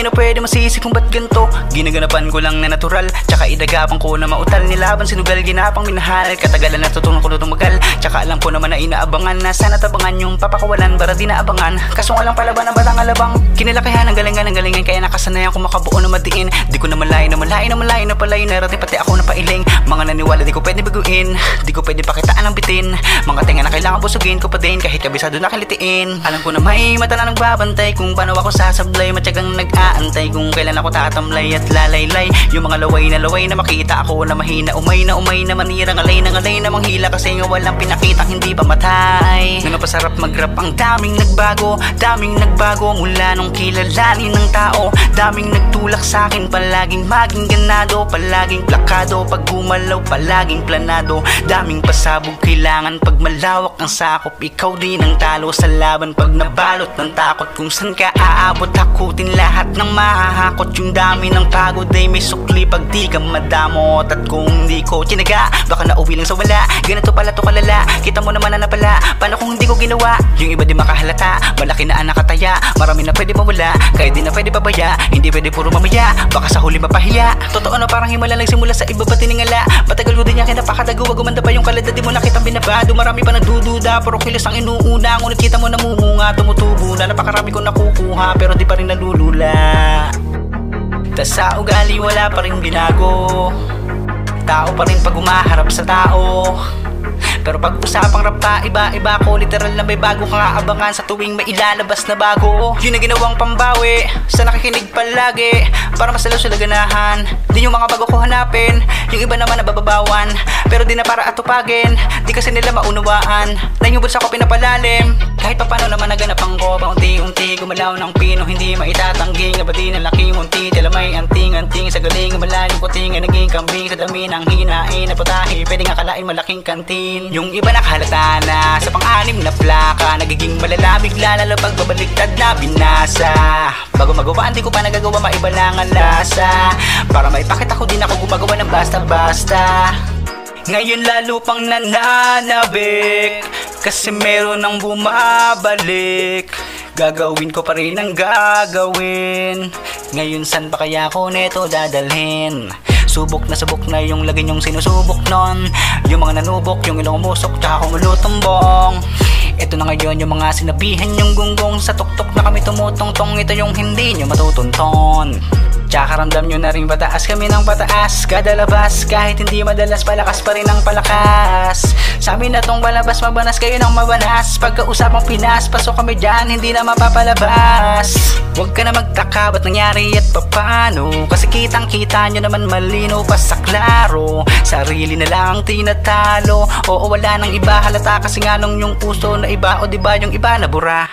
na pwede masisi kung ba't ganto. Ginaganapan ko lang na natural, tsaka idagapang ko na mautal. Nilaban sinugal, ginapang minahal, katagalan natutunan ko na tumagal. Tsaka alam ko naman na inaabangan na sana tabangan yung papakawalan para di naabangan. Kaso nga lang palaban ng batang alabang, kinalakihan ng galingan kaya nakasanayan ko makabuo na matiin. Di ko na malayo na pala yun narating pati ako na pailing. Mga naniwala di ko pwede baguin, di ko pwede pakitaan ng bitin. Mga tenga na kailangan busugin ko pa din kahit kabisado na kilitiin. Alam ko na may mata na nagbabantay kung paano ako sasablay. Matyagang nag-aantay kung kailan ako tatamlay at lalaylay. Yung mga laway na makita ako na mahina, umay na manira, ngalay na manghila kasi nga walang pinakitang hindi pa matay. Nga napasarap mag-rap, ang daming nagbago mula nung kilalanin ng tao. Daming nagtulak sa akin, palaging maging ganado, palaging plakado, pag gumalaw palaging planado. Daming pasabog kailangan pag malawak ang sakop. Ikaw din ang talo sa laban pag nabalot ng takot. Kung saan ka aabot, hakutin lahat ng mahahakot. Yung dami ng pagod ay may sukli pag di ka madamot. At kung hindi ko tinaga, baka nauwi lang sa wala. Ganito pala to kalala, kita mo naman na napala. Paano kung hindi ko ginawa? Yung iba di makahalata, malaki na ang nakataya. Marami na pwede mawala, kaya di na pwede pabaya. Hindi pwede puro mamaya, baka sa huli mapahiya. Totoo na parang himala nagsimula sa iba pa tiningala. Matagal ko din niya kinapakadago, gumanda pa yung kalidad. Di mo nakitang binabado, marami pa nagdududa. Puro kilos ang inuuna, ngunit kita mo namumunga. Tumutubo na napakarami ko nakukuha, pero di pa rin nalulula. Tas sa ugali wala pa rin binago, tao pa rin pag umaharap sa tao. Pero pag usapang rap pa, iba-iba ko. Literal na may bago kang aabangan sa tuwing may ilalabas na bago. Yun na ginawang pambawi sa nakikinig palagi, para masalaw sila ganahan. Di yung mga bago ko hanapin, yung iba naman nabababawan, pero di na para atupagin. Di kasi nila maunawaan na yung bulsa ko pinapalalim. Kahit pa paano naman naganapang ko, paunti-unti gumalaw ng pino, hindi maitatanggi. Nga ba di na laki munti, tila may anting-anting. Sa galing malalim puting ay naging kambing. Sa dami ng hinain na putahe, pwede nga kalain malaking kantin. Yung iba nakahalata na sa pang-anim na plaka, nagiging malala bigla lalo pag babaliktad na binasa. Bago magawa, hindi ko pa nagagawa, maiba lang ang lasa. Para maipakita ko din ako gumagawa ng basta-basta. Ngayon lalo pang nananabik, kasi meron nang bumabalik. Gagawin ko pa rin ang gagawin. Ngayon san pa kaya ko neto dadalhin? Subok na yung lagi nyong sinusubok nun. Yung mga nanubok, yung ilong umusok, tsaka kumulutumbong. Ito na ngayon yung mga sinabihan yung gunggong. Sa tuktok na kami tumutongtong, ito yung hindi nyo matutunton. Tsaka ramdam nyo na rin pataas kami ng pataas. Kada labas, kahit hindi madalas, palakas pa rin ang palakas. Sa amin na tong balabas, mabanas kayo ng mabanas. Pagkausapang Pinas, pasok kami dyan, hindi na mapapalabas. Huwag ka na magtaka, ba't nangyari at papano? Kasi kitang kita nyo naman malino pa sa klaro. Sarili na lang tinatalo, oo wala nang iba halata. Kasi nga nung yung puso na iba, o diba yung iba nabura.